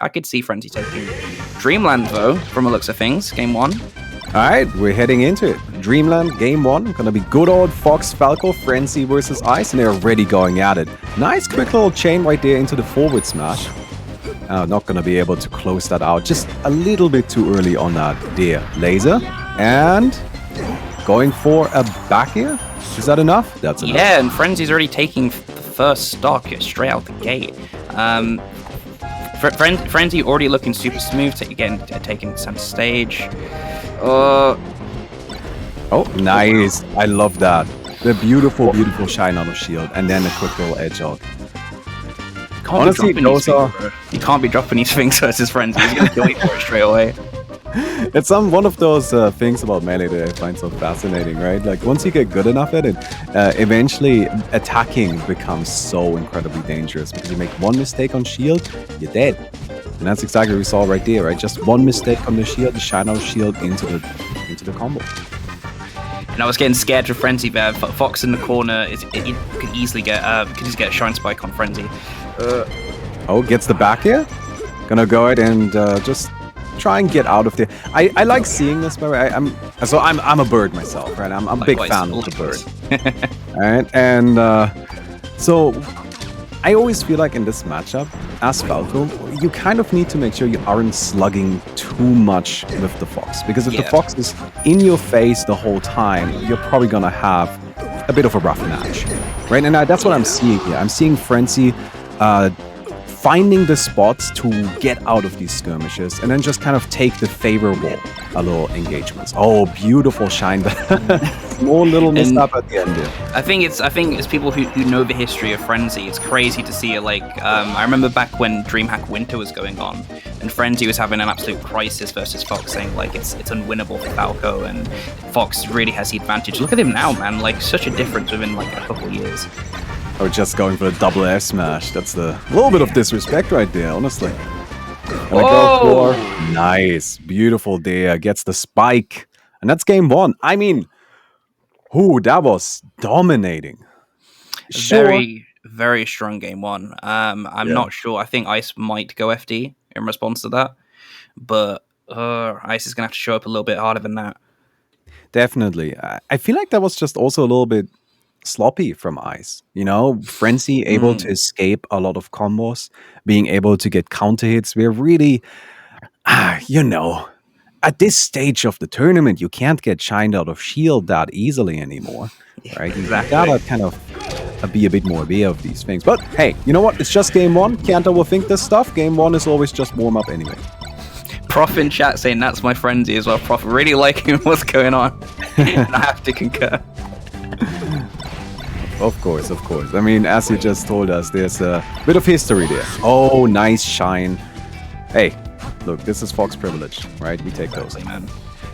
I could see Frenzy taking Dreamland, though, from the looks of things, game 1. Alright, we're heading into it. Dreamland, game 1. Gonna be good old Fox Falco, Frenzy versus Ice, and they're already going at it. Nice quick little chain right there into the forward smash. Not gonna be able to close that out. Just a little bit too early on that there. Laser. And going for a back here. Is that enough? That's enough. Yeah, and Frenzy's already taking the first stock straight out the gate. Frenzy already looking super smooth, taking center stage. Oh, nice. I love that. The beautiful, beautiful shine on the shield. And then a quick little edge out. Honestly, those are... You can't be dropping these things versus Frenzy. He's going to kill you for it straight away. It's one of those things about Melee that I find so fascinating, right? Like, once you get good enough at it, eventually attacking becomes so incredibly dangerous because you make one mistake on shield, you're dead. And that's exactly what we saw right there, right? Just one mistake on the shield, the shine out shield into the combo. And I was getting scared for Frenzy there. Fox in the corner, you could easily get a Shine Spike on Frenzy. Oh, gets the back here. Gonna go ahead and just try and get out of there. I like seeing this, but I'm a bird myself, right? I'm a big fan of the bird. All right, and so I always feel like in this matchup, as Falco, you kind of need to make sure you aren't slugging too much with the Fox, because if the Fox is in your face the whole time, you're probably gonna have a bit of a rough match, right? And that's what I'm seeing here. I'm seeing Frenzy finding the spots to get out of these skirmishes and then just kind of take the favorable little engagements. Oh, beautiful shine. Small little mishap at the end there. I think it's people who know the history of Frenzy. It's crazy to see it. Like, I remember back when DreamHack Winter was going on and Frenzy was having an absolute crisis versus Fox, saying like it's unwinnable for Falco, and Fox really has the advantage. Look at him now, man. Like, such a difference within like a couple of years. Or just going for a double F smash. That's a little bit of disrespect right there, honestly. Go for nice, beautiful there. Gets the spike, and that's game 1. I mean, that was dominating. Very, very strong game 1. I'm not sure. I think Ice might go FD in response to that, but Ice is gonna have to show up a little bit harder than that. Definitely. I feel like that was just also a little bit sloppy from Ice. You know, Frenzy able to escape a lot of combos, being able to get counter hits. We're really, at this stage of the tournament, you can't get shined out of shield that easily anymore, right? Exactly. You gotta kind of be a bit more aware of these things. But hey, you know what? It's just game 1. Can't overthink this stuff. Game 1 is always just warm up anyway. Prof in chat saying that's my Frenzy as well. Prof really liking what's going on. And I have to concur. Of course. I mean, as you just told us, there's a bit of history there. Oh, nice shine. Hey, look, this is Fox privilege, right? We take those. Man.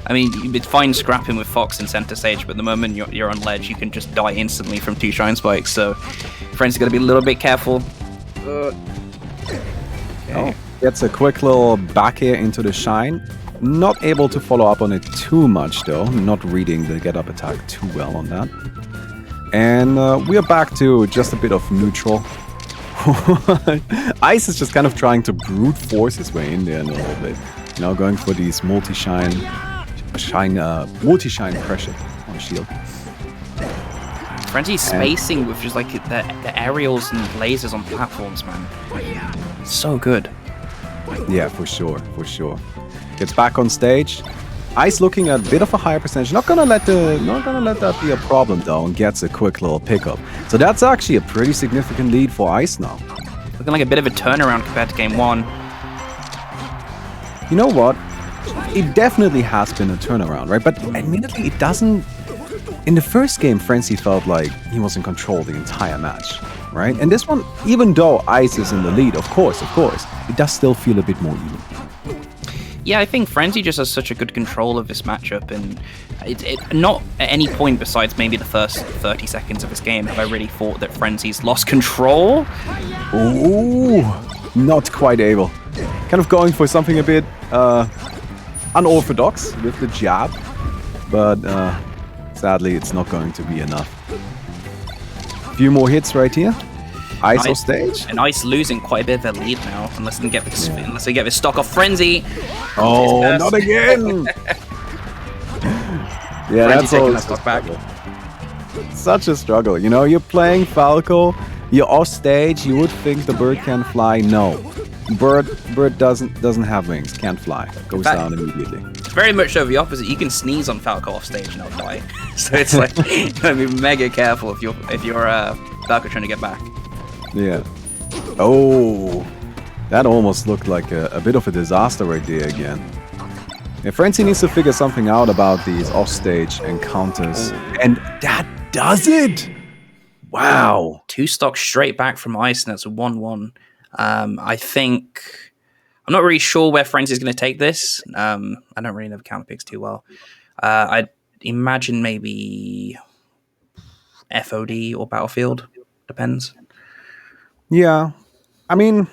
I mean, it's fine scrapping with Fox in center stage, but the moment you're on ledge, you can just die instantly from 2 shine spikes. So, Frenzy's got to be a little bit careful. Oh, gets a quick little back here into the shine. Not able to follow up on it too much, though. Not reading the get up attack too well on that. And we are back to just a bit of neutral. Ice is just kind of trying to brute force his way in there a little bit. Now going for these multi-shine pressure on shield. Frenzy's spacing with just like the aerials and lasers on platforms, man. So good. Yeah, for sure. Gets back on stage. Ice looking at a bit of a higher percentage. Not gonna let that be a problem though, and gets a quick little pickup. So that's actually a pretty significant lead for Ice now. Looking like a bit of a turnaround compared to game 1. You know what? It definitely has been a turnaround, right? But admittedly, it doesn't. In the first game, Frenzy felt like he was in control the entire match, right? And this one, even though Ice is in the lead, of course, it does still feel a bit more even. Yeah, I think Frenzy just has such a good control of this matchup, and it not at any point besides maybe the first 30 seconds of this game have I really thought that Frenzy's lost control. Ooh, not quite able. Kind of going for something a bit unorthodox with the jab, but sadly it's not going to be enough. A few more hits right here. Ice off stage? And Ice losing quite a bit of their lead now, unless they get this stock off Frenzy. Oh, not again! Yeah, Frenzy that's taking always that stock back. Such a struggle. You know, you're playing Falco, you're off stage, you would think the bird can fly. No. Bird doesn't have wings, can't fly. Goes down immediately. It's very much so the opposite. You can sneeze on Falco off stage and it'll die. So it's like you gotta be mega careful if you're Falco trying to get back. Yeah. Oh, that almost looked like a bit of a disaster right there again. Yeah, Frenzy needs to figure something out about these offstage encounters. And that does it! Wow. 2 stocks straight back from Ice, and that's a 1-1. I think... I'm not really sure where Frenzy's going to take this. I don't really know the counter picks too well. I'd imagine maybe FOD or Battlefield. Depends. Yeah. I mean...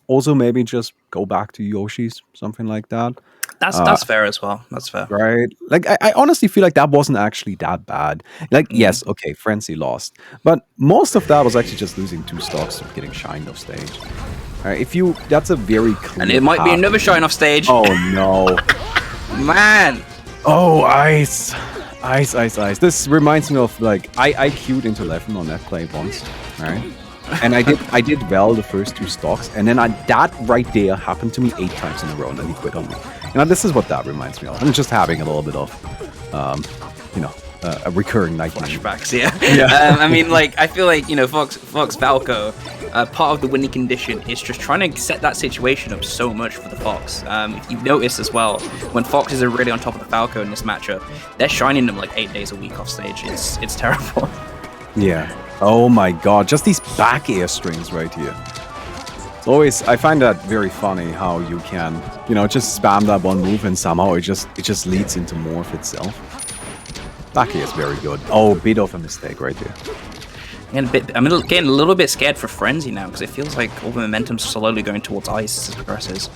Also, maybe just go back to Yoshi's, something like that. That's fair as well. That's fair. Right? Like, I honestly feel like that wasn't actually that bad. Like, yes, okay, Frenzy lost. But most of that was actually just losing 2 stocks and getting shined off stage. That's a very clear And it might be path. another shine off stage. Oh, no. Man! Oh, Ice. Ice. This reminds me of, like, I queued into Leffen on that play once, right? And I did well the first 2 stocks, and then that right there happened to me 8 times in a row, and then he quit on me. You know, this is what that reminds me of. I'm just having a little bit of, a recurring nightmare. Flashbacks, yeah. I mean, like, I feel like, Fox Falco, part of the winning condition is just trying to set that situation up so much for the Fox. If you've noticed as well, when Foxes are really on top of the Falco in this matchup, they're shining them like 8 days a week off stage. It's terrible. Yeah. Oh my god, just these back air strings right here. I find that very funny how you can, just spam that one move and somehow it just leads into more of itself. Back air is very good. Oh, bit of a mistake right there. I'm getting a little bit scared for Frenzy now because it feels like all the momentum's slowly going towards Ice as it progresses.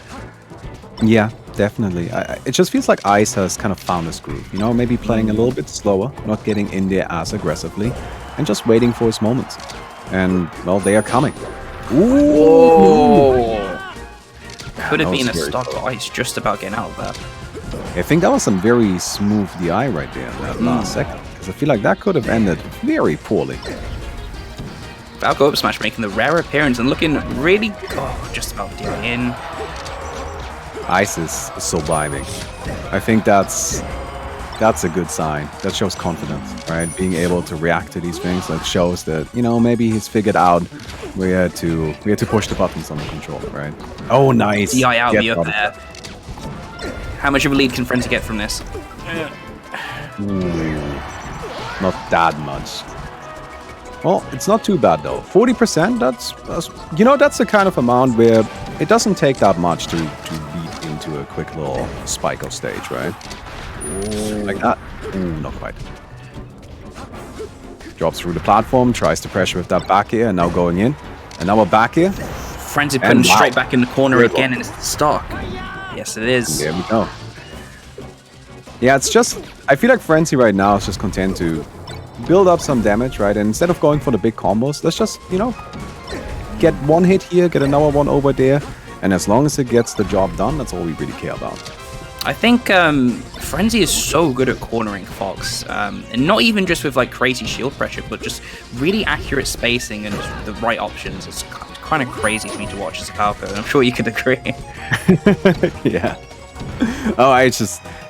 Yeah, definitely. It just feels like Ice has kind of found his groove. Maybe playing a little bit slower, not getting in there as aggressively, and just waiting for his moments. And, well, they are coming. Ooh! Could have that been a was very stock close. Ice just about getting out of that. I think that was some very smooth DI right there in that last second. Because I feel like that could have ended very poorly. Falco up smash making the rare appearance and looking really... just about DI in. Ice is surviving. I think that's a good sign. That shows confidence, right? Being able to react to these things, that shows that, maybe he's figured out where to push the buttons on the controller, right? Oh, nice. DI out, Get be up there. How much of a lead can Frenzy get from this? Ooh, not that much. Well, it's not too bad though. 40%, that's the kind of amount where it doesn't take that much to beat into a quick little spike off stage, right? Like that. Ooh, not quite. Drops through the platform, tries to pressure with that back air, and now going in. And now a back air. Frenzy putting straight back in the corner again, and it's the stock. Yes, it is. There we go. Yeah, it's just... I feel like Frenzy right now is just content to build up some damage, right? And instead of going for the big combos, let's just, get one hit here, get another one over there. And as long as it gets the job done, that's all we really care about. I think Frenzy is so good at cornering Fox, and not even just with like crazy shield pressure, but just really accurate spacing and just the right options. It's kind of crazy for me to watch as a Falco, and I'm sure you could agree. Yeah. Oh,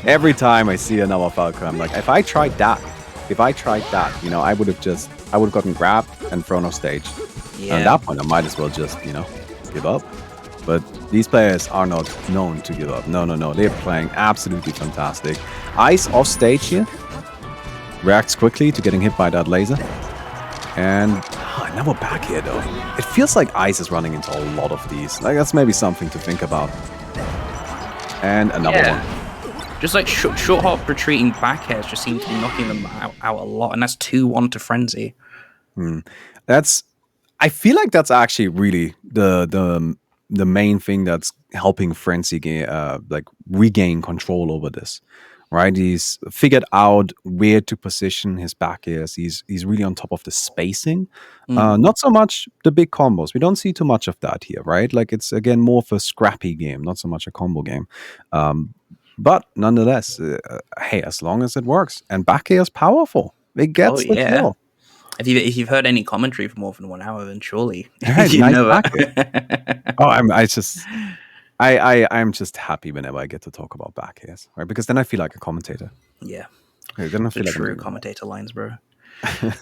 every time I see another Falco, I'm like, if I tried that, I would have gotten grabbed and thrown off stage. Yeah. And at that point, I might as well just, give up. But these players are not known to give up. No. They're playing absolutely fantastic. Ice off stage here. Reacts quickly to getting hit by that laser. And now we're back here, though. It feels like Ice is running into a lot of these. Like, that's maybe something to think about. And another one. Just like short hop retreating back airs just seem to be knocking them out a lot. And that's 2-1 to Frenzy. I feel like that's actually really the main thing that's helping Frenzy regain control over this. right? He's figured out where to position his back airs. He's really on top of the spacing. Not so much the big combos. We don't see too much of that here, right? Like it's again more of a scrappy game, not so much a combo game. But nonetheless, hey, as long as it works, and back air is powerful, it gets the kill. If you've heard any commentary for more than 1 hour, then surely you nice know that. I'm just happy whenever I get to talk about back airs, right? Because then I feel like a commentator. Yeah, then I feel like true commentator lines, bro.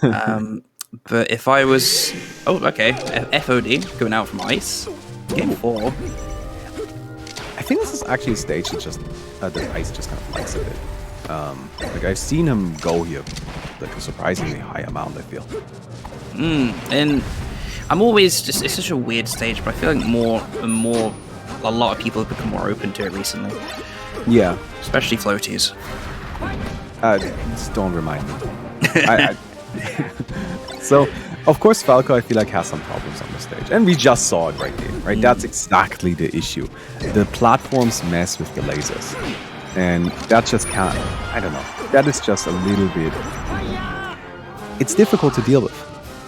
But if I was, FOD going out from ice, game 4. I think this is actually a stage that just the ice just kind of likes a bit. Like I've seen him go here like a surprisingly high amount, I feel. And I'm always just, it's such a weird stage, but I feel like more and more a lot of people have become more open to it recently. Yeah, especially floaties. Just don't remind me. So, of course, Falco, I feel like, has some problems on the stage. And we just saw it right here, right? That's exactly the issue. The platforms mess with the lasers. And that just can't, I don't know. That is just a little bit, it's difficult to deal with,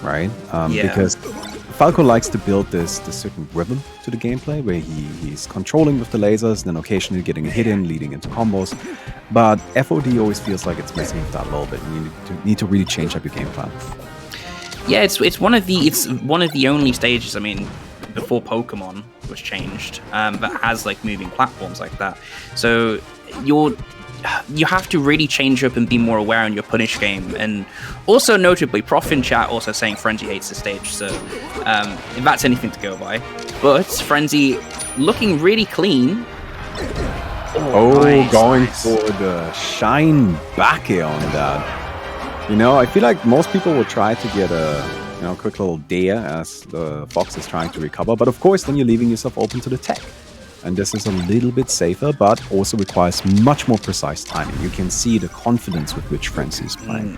right? Because Falco likes to build this certain rhythm to the gameplay where he's controlling with the lasers and then occasionally getting a hit in, leading into combos. But FOD always feels like it's messing with that a little bit. You need to really change up your game plan. Yeah, it's one of the only stages, I mean, before Pokemon was changed, that has like moving platforms like that. So you have to really change up and be more aware on your punish game. And also notably, Prof in chat also saying Frenzy hates the stage, so if that's anything to go by. But Frenzy looking really clean. Nice, going for the shine back air on that. You know, I feel like most people will try to get a quick little dare as the Fox is trying to recover. But of course, then you're leaving yourself open to the tech. And this is a little bit safer, but also requires much more precise timing. You can see the confidence with which Frenzy is playing.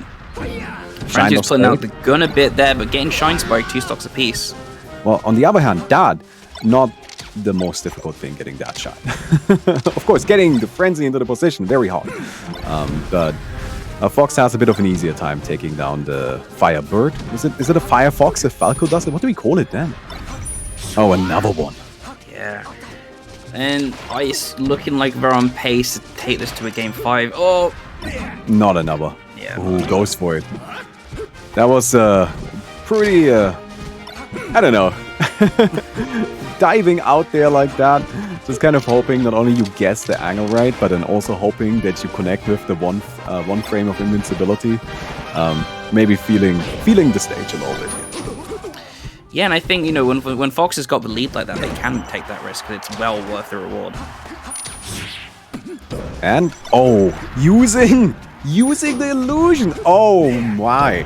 Frenzy's putting out the gun a bit there, but getting Shine Spike 2 stocks apiece. Well, on the other hand, that, not the most difficult thing, getting that shot. Of course, getting the Frenzy into the position, very hard. But Fox has a bit of an easier time taking down the Firebird. Is it a Firefox if Falco does it? What do we call it then? Oh, another one. Yeah. And Ice looking like they're on pace to take this to a game 5. Oh! Not another. Yeah. Who goes for it? That was pretty, I don't know. Diving out there like that. Just kind of hoping not only you guess the angle right, but then also hoping that you connect with the one frame of invincibility. Maybe feeling the stage a little bit. Yeah, and I think, you know, when Fox has got the lead like that, they can take that risk, because it's well worth the reward. And, using the illusion. Oh my.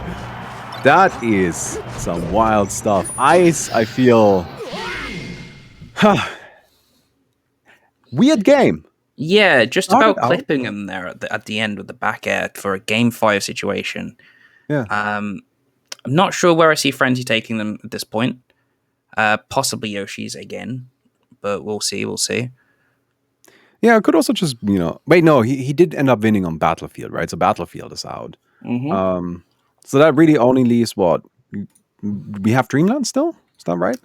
That is some wild stuff. Ice, I feel... Weird game. Yeah, just about clipping him there at the end with the back air for a game 5 situation. Yeah. I'm not sure where I see Frenzy taking them at this point. Possibly Yoshi's again, but we'll see. Yeah, I could also just, wait, no, he did end up winning on Battlefield, right? So Battlefield is out. Mm-hmm. So that really only leaves what? We have Dreamland still? Is that right?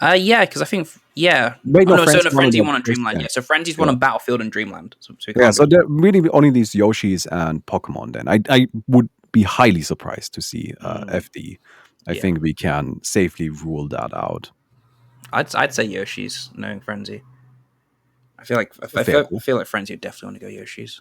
Yeah, because I think, yeah. Wait, no, Frenzy won on Dreamland, yeah. So Frenzy's won on Battlefield and Dreamland. So so there really only leaves Yoshi's and Pokemon then. I would be highly surprised to see FD. I think we can safely rule that out. I'd say Yoshi's, knowing Frenzy. I feel like Frenzy would definitely want to go Yoshi's.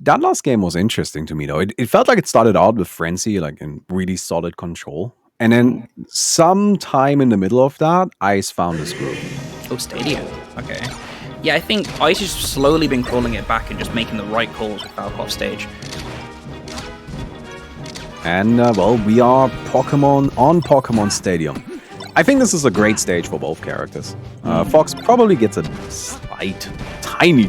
That last game was interesting to me though. It felt like it started out with Frenzy like in really solid control. And then sometime in the middle of that, Ice found his groove. Oh, Stadium. Okay. Yeah, I think Ice has slowly been crawling it back and just making the right calls with Falco off stage. And, we are Pokemon on Pokemon Stadium. I think this is a great stage for both characters. Fox probably gets a slight, tiny,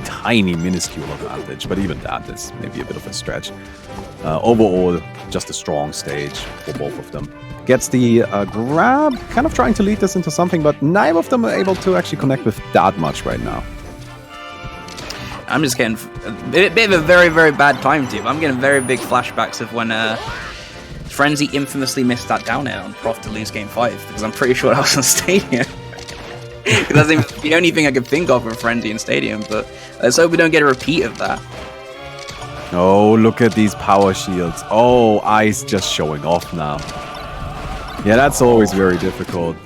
minuscule advantage, but even that is maybe a bit of a stretch. Overall, just a strong stage for both of them. Gets the grab, kind of trying to lead this into something, but neither of them are able to actually connect with that much right now. I'm just getting a bit of a very, very bad time, dude. I'm getting very big flashbacks of when Frenzy infamously missed that down air on Prof to lose Game 5, because I'm pretty sure that was on Stadium. That's the only thing I could think of with Frenzy in Stadium, but let's hope we don't get a repeat of that. Oh, look at these power shields. Oh, Ice just showing off now. Yeah, that's always very difficult.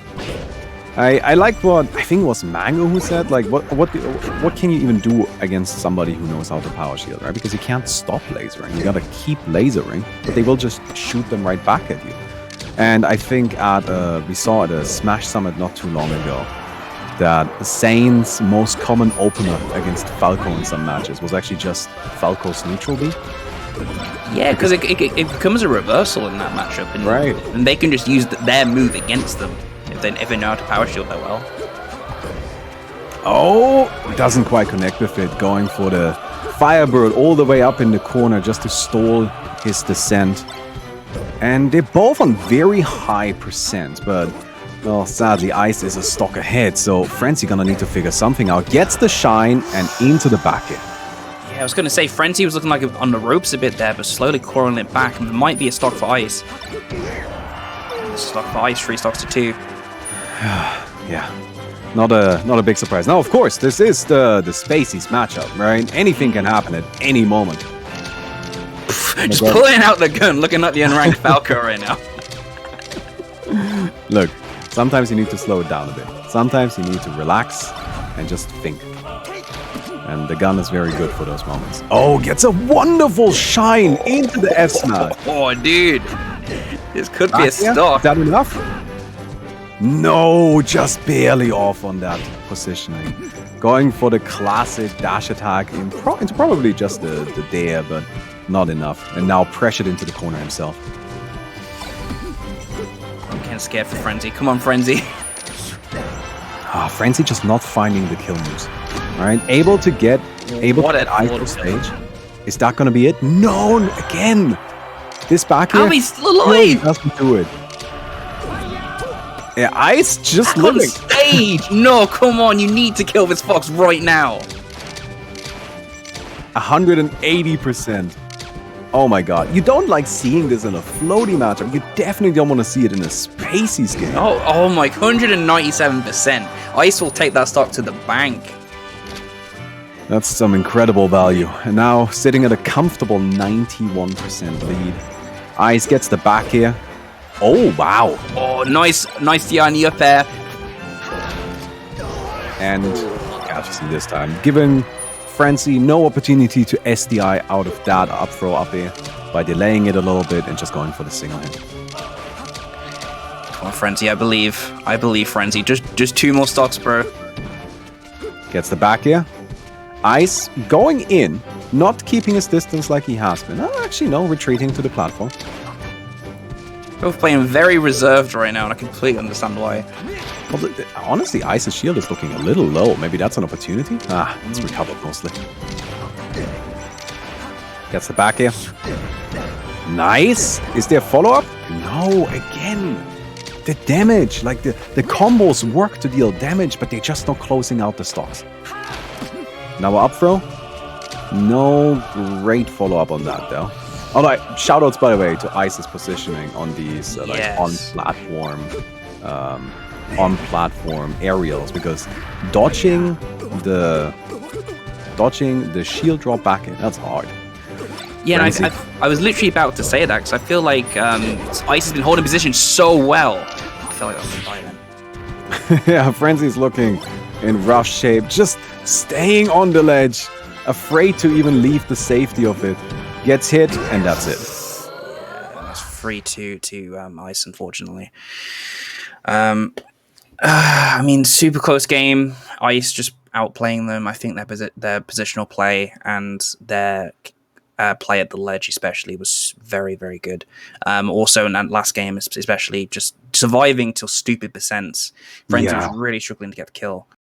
I like what I think it was Mango who said, like, what can you even do against somebody who knows how to power shield, right? Because you can't stop lasering. You gotta keep lasering, but they will just shoot them right back at you. And I think we saw at a Smash Summit not too long ago that Zane's most common opener against Falco in some matches was actually just Falco's neutral B. Yeah, because it becomes a reversal in that matchup, and, right. And they can just use their move against them if they know how to power shield that well. Oh, doesn't quite connect with it, going for the Firebird all the way up in the corner just to stall his descent. And they're both on very high percent, but well, sadly, Ice is a stock ahead, so Frenzy gonna need to figure something out. Gets the shine and into the back end. Yeah, I was gonna say Frenzy was looking like on the ropes a bit there, but slowly clawing it back, and there might be a stock for Ice. Stock for Ice, 3 stocks to 2. Yeah, not a big surprise. Now, of course, this is the Spaceys matchup, right? Anything can happen at any moment. Just pulling out the gun, looking at the unranked Falco right now. Look, sometimes you need to slow it down a bit. Sometimes you need to relax and just think. And the gun is very good for those moments. Oh, gets a wonderful shine into the F smash. Oh, dude. This could be a stock. Is that enough? No, just barely off on that positioning. Going for the classic dash attack into probably just the dare, but not enough. And now pressured into the corner himself. I'm getting scared for Frenzy. Come on, Frenzy. Frenzy just not finding the kill moves. Alright, able to get Ice to stage. Is that gonna be it? No, again! This back here. How is he still alive? Doesn't do it. Yeah, Ice just on stage! No, come on, you need to kill this fox right now. 180%. Oh my god. You don't like seeing this in a floaty matchup. You definitely don't want to see it in a Spaceys game. Oh my, 197%. Ice will take that stock to the bank. That's some incredible value. And now sitting at a comfortable 91% lead. Ice gets the back here. Oh, wow. Oh, nice DI up there. And catches him this time. Giving Frenzy no opportunity to SDI out of that up throw up here by delaying it a little bit and just going for the single hit. Come on, Frenzy, I believe Frenzy. Just 2 more stocks, bro. Gets the back here. Ice going in, not keeping his distance like he has been. Actually, no, retreating to the platform. Both playing very reserved right now, and I completely understand why. Well, honestly, Ice's shield is looking a little low. Maybe that's an opportunity? It's recovered mostly. Gets the back here. Nice! Is there follow-up? No, again. The damage, like the combos work to deal damage, but they're just not closing out the stocks. Now up throw. No great follow-up on that, though. Oh no, shoutouts, by the way, to Ice's positioning on these like on-platform aerials, because dodging the shield drop back in, that's hard. Yeah, and I was literally about to say that, because I feel like Ice has been holding position so well. I feel like that's fine then. Yeah, Frenzy's looking in rough shape, just staying on the ledge, afraid to even leave the safety of it. Gets hit, and that's it. Yeah, that's 3-2 to Ice, unfortunately. I mean, super close game. Ice just outplaying them. I think their positional play and their play at the ledge especially was very, very good. Also in that last game, especially just surviving till stupid percents. Frenzy was really struggling to get the kill.